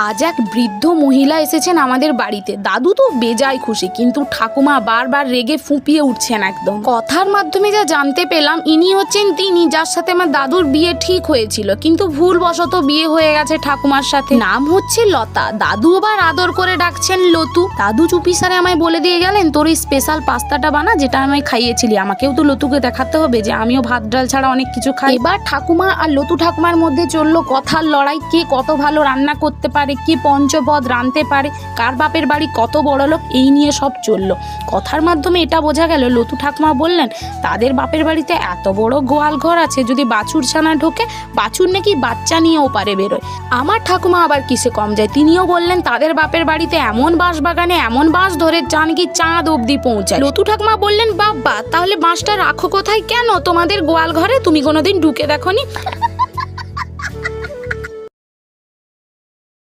আজ এক বৃদ্ধ মহিলা এসেছেন আমাদের বাড়িতে। দাদু তো বেজায় খুশি, কিন্তু ঠাকুমা বারবার রেগে ফুঁপিয়ে উঠছেন একদম। কথার মাধ্যমে যা জানতে পেলাম, ইনি হচ্ছেন তিনি যার সাথে আমার দাদুর বিয়ে ঠিক হয়েছিল, কিন্তু ভুলবশত বিয়ে হয়ে গেছে ঠাকুমার সাথে। নাম হচ্ছে লতা, দাদু আবার আদর করে ডাকছেন লতু। দাদু চুপিসারে আমায় বলে দিয়ে গেলেন, তোর এই স্পেশাল পাস্তাটা বানা যেটা আমায় খাইয়েছিলি। আমাকেও তো লতুকে দেখাতে হবে যে আমিও ভাত ডাল ছাড়া অনেক কিছু খাই। এবার ঠাকুমা আর লতু ঠাকুমার মধ্যে চললো কথার লড়াই, কে কত ভালো রান্না করতে পারে, কে পঞ্চপদ রাঁধতে পারে, কার বাপের বাড়ি কত বড় লোক, এই নিয়ে সব চললো। কথার মাধ্যমে এটা বোঝা গেল, লতু ঠাকুমা বললেন তাদের বাপের বাড়িতে এত বড় গোয়াল ঘর আছে, যদি বাছুর ছানা ঢোকে বাছুর নাকি বাচ্চা নিয়েও পারে বেরোয়। আমার ঠাকুমা আবার কিসে কম যায়, তিনিও বললেন তাদের বাপের বাড়িতে এমন বাঁশ বাগানে এমন বাঁশ ধরে নাকি চাঁদ অবধি পৌঁছায়। লতু ঠাকুমা বললেন, বাবা তাহলে বাঁশটা রাখো কোথায়, কেন তোমাদের গোয়াল ঘরে, তুমি কোনোদিন ঢুকে দেখোনি?